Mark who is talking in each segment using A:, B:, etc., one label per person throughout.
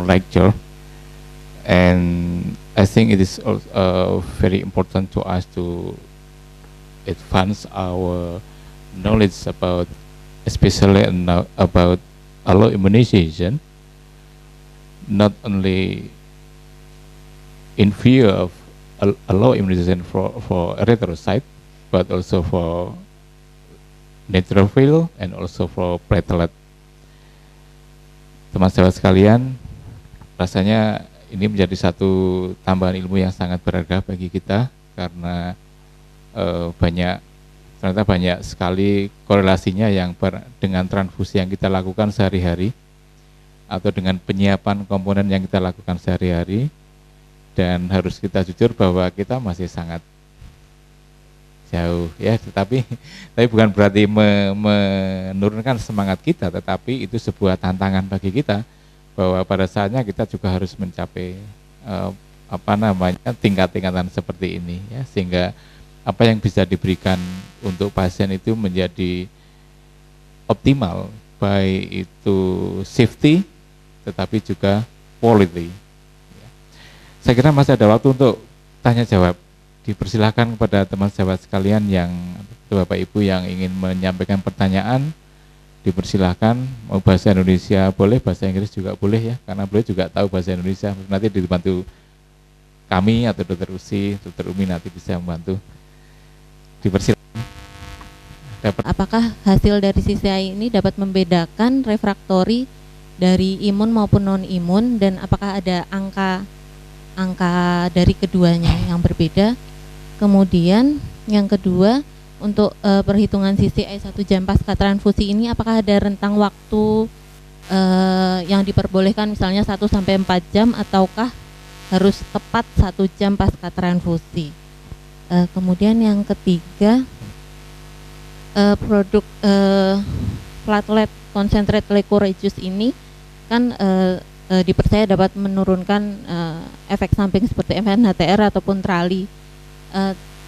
A: lecture, and I think it is also, very important to us to advance our knowledge about, especially now about alloimmunization, not only in view of alloimmunization for erythrocyte, but also for neutrophil and also for platelet. Teman sahabat sekalian, rasanya ini menjadi satu tambahan ilmu yang sangat berharga bagi kita karena ternyata banyak sekali korelasinya yang dengan transfusi yang kita lakukan sehari-hari atau dengan penyiapan komponen yang kita lakukan sehari-hari, dan harus kita jujur bahwa kita masih sangat jauh ya, tapi bukan berarti menurunkan semangat kita, tetapi itu sebuah tantangan bagi kita bahwa pada saatnya kita juga harus mencapai tingkat-tingkatan seperti ini ya, sehingga apa yang bisa diberikan untuk pasien itu menjadi optimal, baik itu safety tetapi juga quality ya. Saya kira masih ada waktu untuk tanya jawab. Dipersilakan kepada teman sahabat sekalian yang Bapak Ibu yang ingin menyampaikan pertanyaan, dipersilakan. Mau bahasa Indonesia boleh, bahasa Inggris juga boleh ya, karena beliau juga tahu bahasa Indonesia. Nanti dibantu kami atau Dr. Usi, Dr. Umi nanti bisa membantu. Dipersilakan.
B: Apakah hasil dari CCI ini dapat membedakan refraktori dari imun maupun non imun, dan apakah ada angka dari keduanya yang berbeda? Kemudian yang kedua, untuk perhitungan CCI 1 jam pasca transfusi ini, apakah ada rentang waktu yang diperbolehkan, misalnya 1 sampai 4 jam, ataukah harus tepat 1 jam pasca transfusi? Kemudian yang ketiga, produk platelet concentrate leukocyte ini kan dipercaya dapat menurunkan efek samping seperti MNHTR ataupun trali.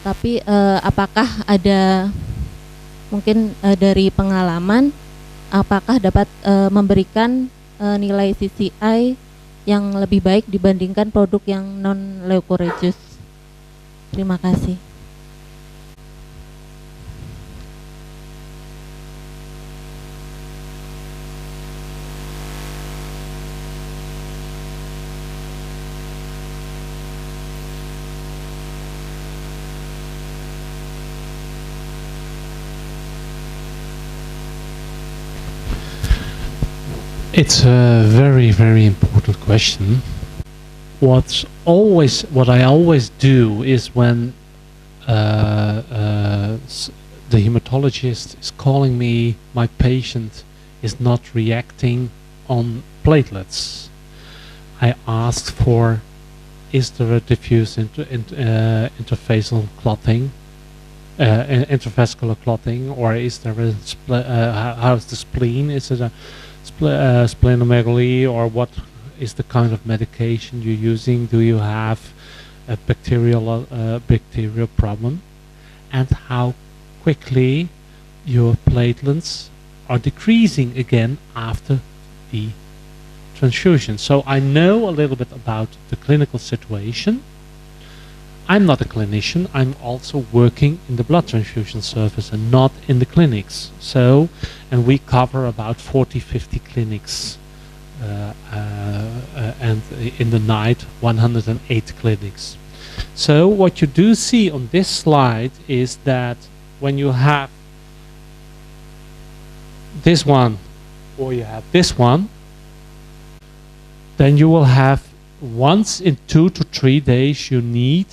B: Tapi apakah ada mungkin dari pengalaman, apakah dapat memberikan nilai CCI yang lebih baik dibandingkan produk yang non leukocyte? Terima kasih.
C: It's a very, very important question. What I always do is when the hematologist is calling me, my patient is not reacting on platelets, I ask for, is there a diffuse interfacial clotting, intravascular clotting, or is there a how's the spleen? Is it a splenomegaly, or what is the kind of medication you're using? Do you have a bacterial problem, and how quickly your platelets are decreasing again after the transfusion? So I know a little bit about the clinical situation. I'm not a clinician, I'm also working in the blood transfusion service and not in the clinics. So, and we cover about 40-50 clinics, and in the night 108 clinics. So what you do see on this slide is that when you have this one or you have this one, then you will have once in 2 to 3 days you need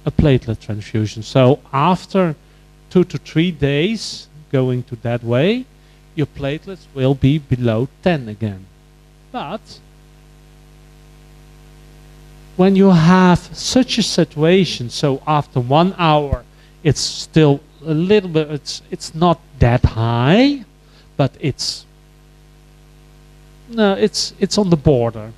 C: a platelet transfusion. So after 2 to 3 days going to that way, your platelets will be below 10 again. But when you have such a situation, so after 1 hour it's still a little bit, it's not that high, but it's on the border.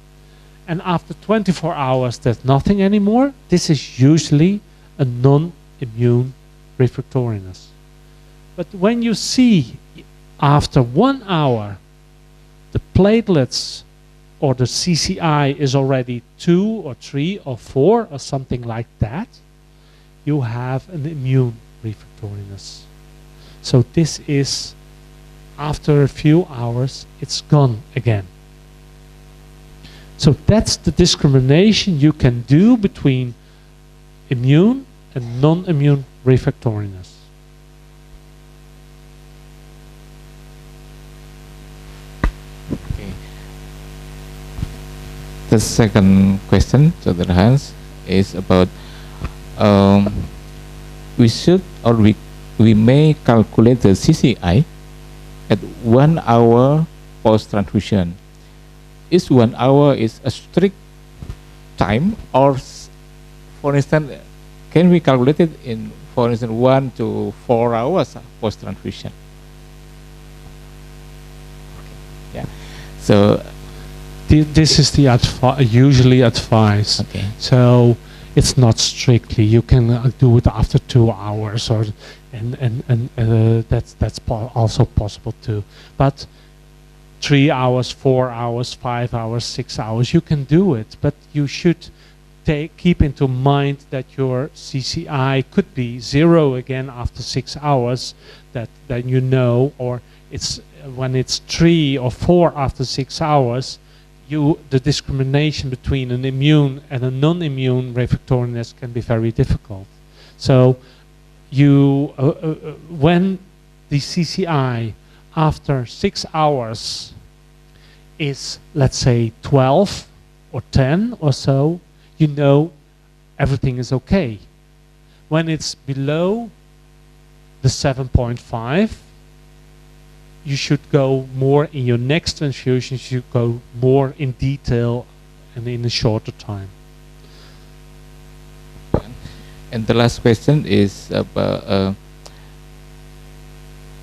C: And after 24 hours there's nothing anymore. This is usually a non-immune refractoriness. But when you see after 1 hour the platelets or the CCI is already 2 or 3 or 4 or something like that, you have an immune refractoriness. So this is, after a few hours, it's gone again. So that's the discrimination you can do between immune and non-immune refractoriness.
A: Okay. The second question, Dr. Hans, is about we should or we may calculate the CCI at 1 hour post-transfusion. Is 1 hour is a strict time, or for instance, can we calculate it in, for instance, 1 to 4 hours post-transfusion? Yeah. So
C: this is the usually advised.
A: okay.
C: So it's not strictly. You can do it after 2 hours, or that's also possible too. But 3 hours, 4 hours, 5 hours, 6 hours, you can do it. But you should keep into mind that your CCI could be 0 again after 6 hours. That you know, or it's when it's 3 or 4 after 6 hours. The discrimination between an immune and a non-immune refractoriness can be very difficult. So you, when the CCI after 6 hours is, let's say, 12 or 10 or so, you know everything is okay. When it's below the 7.5, you should go more in your next transfusion, you should go more in detail and in a shorter time.
A: And the last question is about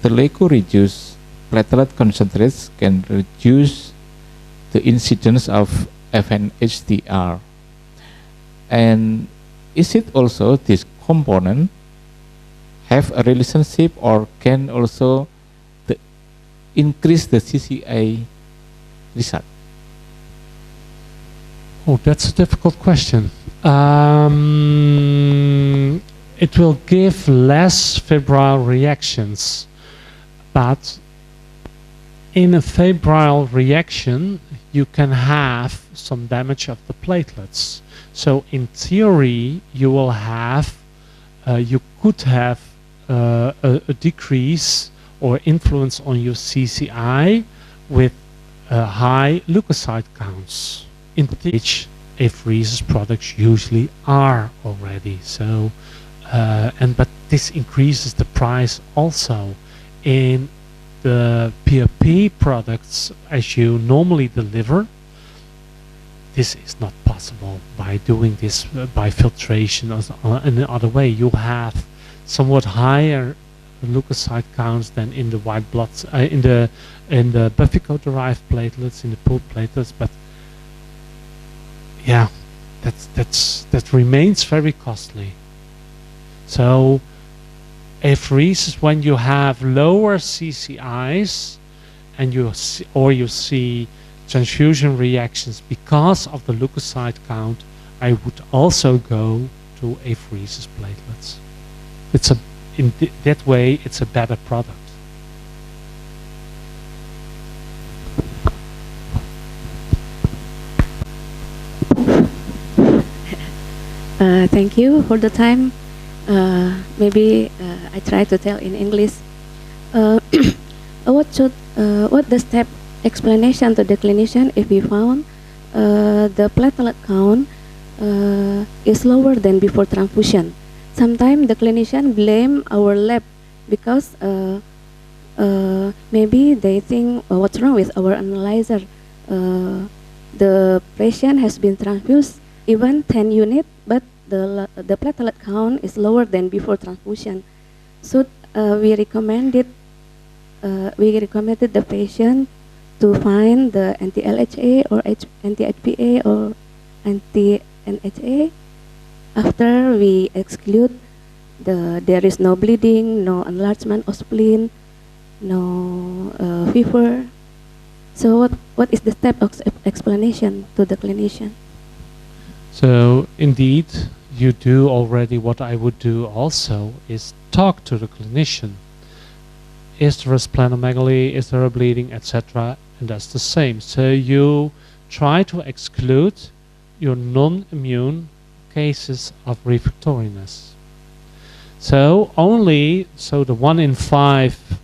A: the leuko-reduced platelet concentrates can reduce the incidence of FNHDR. And is it also this component have a relationship, or can also increase the CCI result?
C: Oh, that's a difficult question. It will give less febrile reactions, but in a febrile reaction you can have some damage of the platelets. So in theory you will have, you could have a decrease or influence on your CCI with high leukocyte counts, in which apheresis products usually are already. So, but this increases the price also. In the PRP products, as you normally deliver, this is not possible by doing this by filtration or in another way. You have somewhat higher leukocyte counts than in the white blood, in the Buffyco-derived platelets, in the pooled platelets. But yeah, that remains very costly. So apheresis, when you have lower CCIs and you see transfusion reactions because of the leukocyte count, I would also go to apheresis platelets. It's in that way, it's a better product.
D: Thank you for the time. Maybe I try to tell in English. What the step explanation to the clinician if we found the platelet count is lower than before transfusion? Sometimes the clinician blame our lab because maybe they think what's wrong with our analyzer. The patient has been transfused even 10 units, but the platelet count is lower than before transfusion. So we recommended the patient to find the anti-LHA or anti-HPA or anti-NHA. After we exclude there is no bleeding, no enlargement of spleen, no fever. So what is the step of explanation to the clinician?
C: So indeed, you do already what I would do also, is talk to the clinician. Is there a splenomegaly, is there a bleeding, etc. And that's the same. So you try to exclude your non-immune cases of refractoriness. So the 1 in 5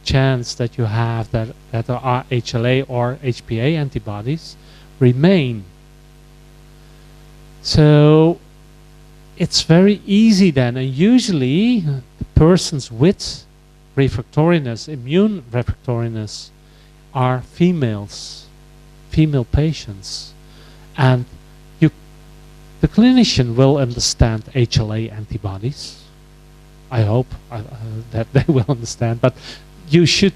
C: chance that you have that there are HLA or HPA antibodies remain. So it's very easy then, and usually the persons with refractoriness, immune refractoriness, are females, female patients, and the clinician will understand HLA antibodies. I hope that they will understand, but you should,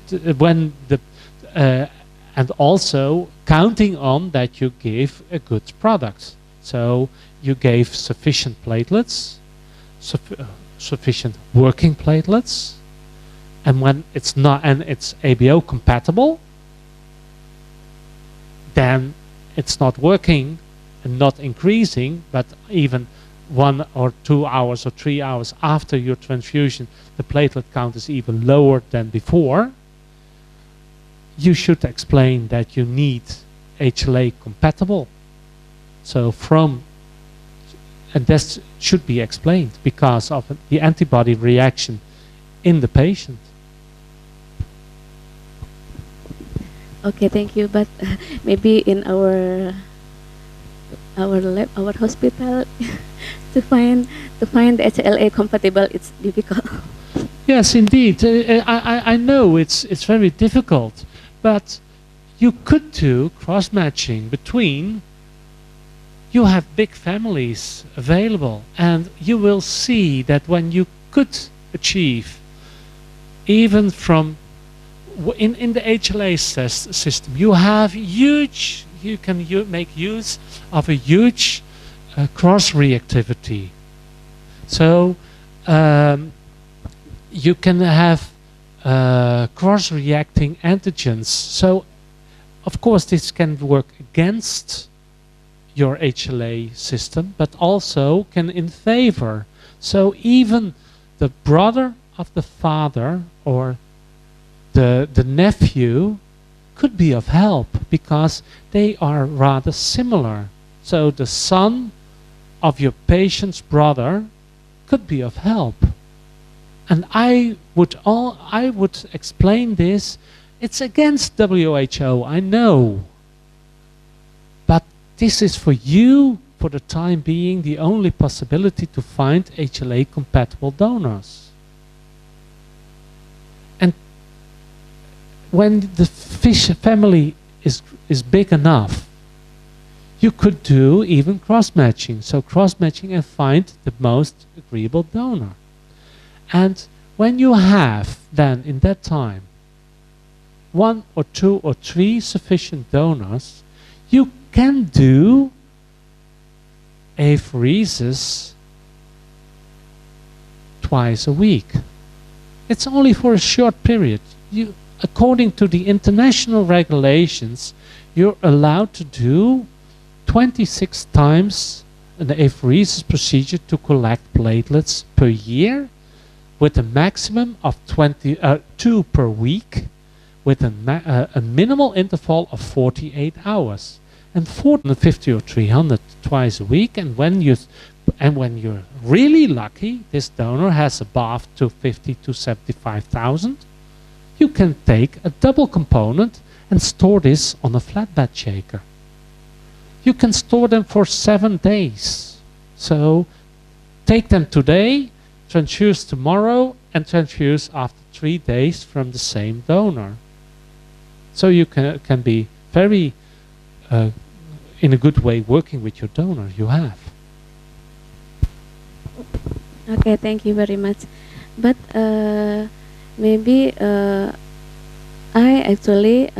C: and also counting on that you give a good product. So you gave sufficient platelets, sufficient working platelets, and when it's not, and it's ABO compatible, then it's not working and not increasing, but even 1 or 2 hours or 3 hours after your transfusion, the platelet count is even lower than before. You should explain that you need HLA compatible. So and this should be explained because of the antibody reaction in the patient.
D: Okay, thank you. But maybe in our lab, our hospital, to find the HLA compatible, it's difficult.
C: Yes, indeed. I know it's very difficult, but you could do cross-matching between. You have big families available, and you will see that when you could achieve, even from in the HLA system, you have huge. You can make use of a huge cross-reactivity. So you can have cross-reacting antigens. So of course this can work against your HLA system, but also can in favor. So even the brother of the father or the nephew could be of help because they are rather similar. So the son of your patient's brother could be of help. And I would explain this. It's against WHO, I know. But this is for you, for the time being, the only possibility to find HLA compatible donors. And when the fish family is big enough, you could do even cross-matching. So cross-matching and find the most agreeable donor. And when you have then in that time 1 or 2 or 3 sufficient donors, you can do apheresis twice a week. It's only for a short period. According to the international regulations, you're allowed to do 26 times an apheresis procedure to collect platelets per year, with a maximum of 2 per week, with a minimal interval of 48 hours, and 450 or 300 twice a week. And when you're really lucky, this donor has above 250 to 75,000. You can take a double component and store this on a flatbed shaker. You can store them for 7 days. So take them today, transfuse tomorrow, and transfuse after 3 days from the same donor. So you can be very, in a good way, working with your donor you have.
D: Okay, thank you very much. But maybe I actually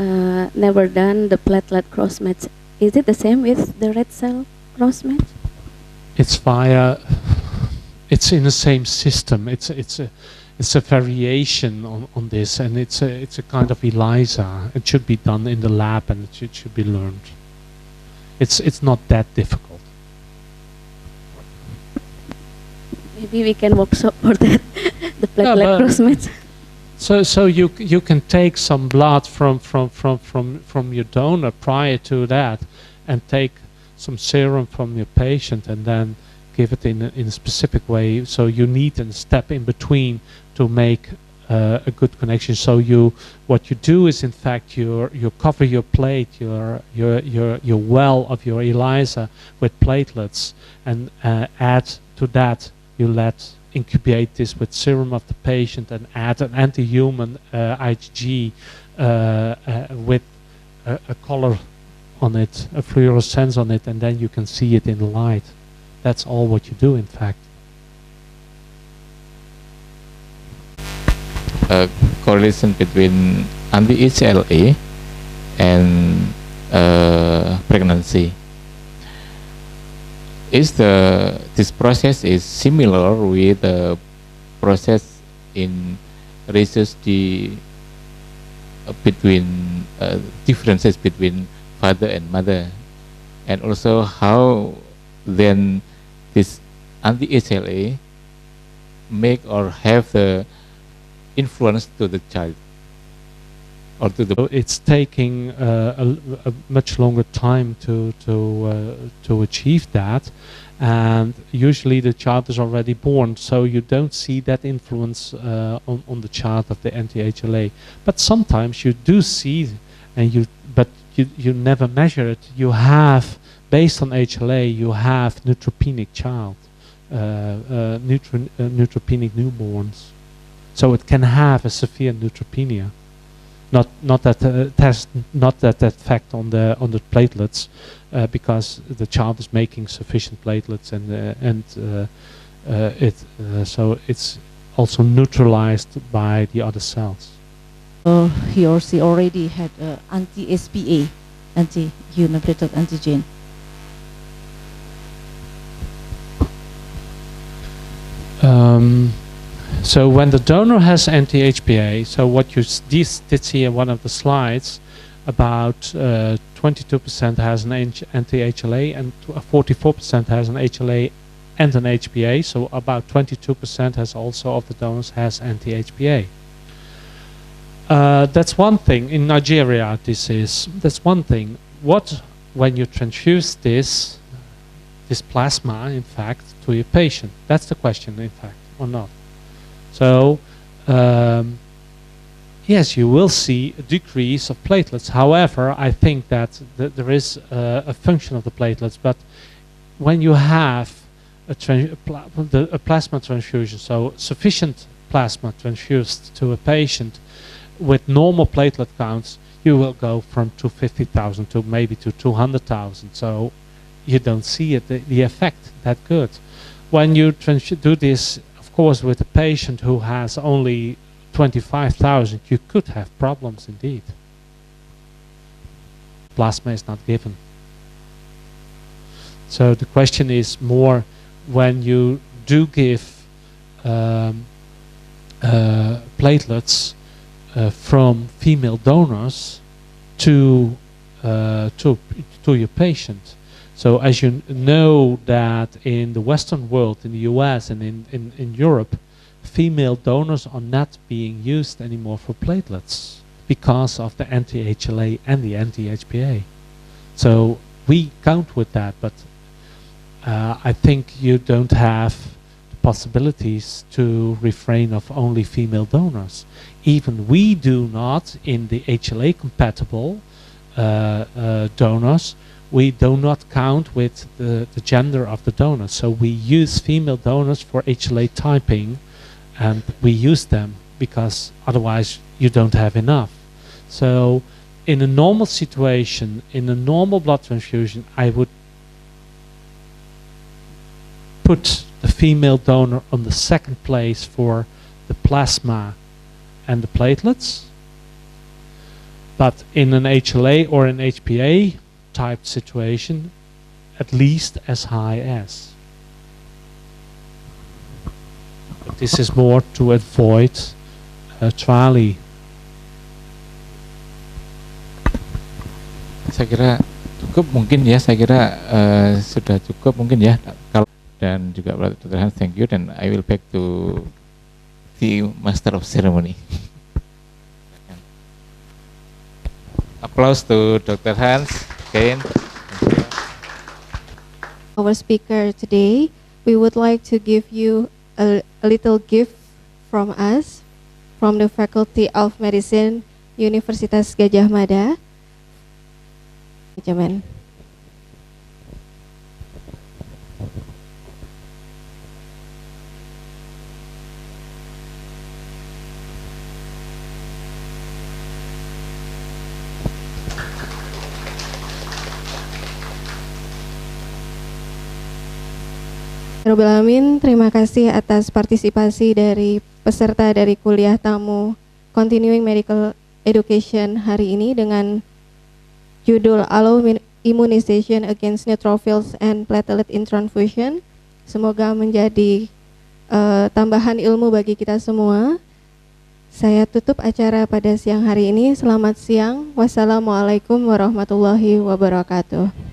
D: never done the platelet cross-match. Is it the same with the red cell cross-match?
C: It's in the same system. it's a variation on this, and it's a kind of ELISA. It should be done in the lab, and it should be learned. It's not that difficult.
D: Maybe we can workshop for that. The platelet cross-match.
C: So you can take some blood from your donor prior to that, and take some serum from your patient, and then give it in a specific way. So you need a step in between to make a good connection. So what you do is, in fact, you cover your plate, your well of your ELISA with platelets, and add to that, you let incubate this with serum of the patient, and add an anti-human IgG with a color on it, a fluorescence on it, and then you can see it in the light. That's all what you do, in fact.
A: Correlation between anti-HLA and pregnancy. This process is similar with the process in research between differences between father and mother, and also how then this anti-HLA make or have the influence to the child or to the.
C: So it's taking a much longer time to achieve that, and usually the child is already born, so you don't see that influence on the child of the anti-HLA. But sometimes you do see, but you never measure it. You have, based on HLA, you have neutropenic child, neutropenic newborns. So it can have a severe neutropenia. Not that test, not that effect on the platelets, because the child is making sufficient platelets, so it's also neutralized by the other cells.
E: He or she already had anti-SPA, anti-human platelet antigen.
C: So when the donor has anti-HPA, so what you did see in one of the slides, about 22% has an anti-HLA, and 44% has an HLA and an HPA. So about 22% has also of the donors has anti-HPA. That's one thing. In Nigeria, that's one thing. When you transfuse this plasma, in fact, to your patient? That's the question, in fact, or not? So, yes, you will see a decrease of platelets. However, I think that there is a function of the platelets, but when you have a plasma transfusion, so sufficient plasma transfused to a patient with normal platelet counts, you will go from 250,000 to maybe to 200,000. So you don't see it, the effect that good. When you do this, of course, with a patient who has only 25,000, you could have problems indeed. Plasma is not given. So the question is more, when you do give platelets from female donors to your patient. So as you know that in the Western world, in the US and in Europe, female donors are not being used anymore for platelets because of the anti-HLA and the anti-HPA. So we count with that, but I think you don't have the possibilities to refrain of only female donors. Even we do not, in the HLA compatible donors, we do not count with the gender of the donor. So we use female donors for HLA typing, and we use them because otherwise you don't have enough. So in a normal situation, in a normal blood transfusion, I would put the female donor on the second place for the plasma and the platelets. But in an HLA or an HPA type situation, at least as high as. This is more to avoid TRALI.
A: Saya kira cukup mungkin ya, saya kira sudah cukup mungkin ya. Dan juga Dr. Hans, thank you, dan I will back to the Master of Ceremony. Applause to Dr. Hans again.
F: Our speaker today, we would like to give you a little gift from us, from the Faculty of Medicine, Universitas Gadjah Mada. Jaman. Rabbil Alamin, terima kasih atas partisipasi dari peserta dari kuliah tamu Continuing Medical Education hari ini dengan judul Allooimmunization Against Neutrophils and Platelet in Transfusion. Semoga menjadi tambahan ilmu bagi kita semua. Saya tutup acara pada siang hari ini. Selamat siang. Wassalamualaikum warahmatullahi wabarakatuh.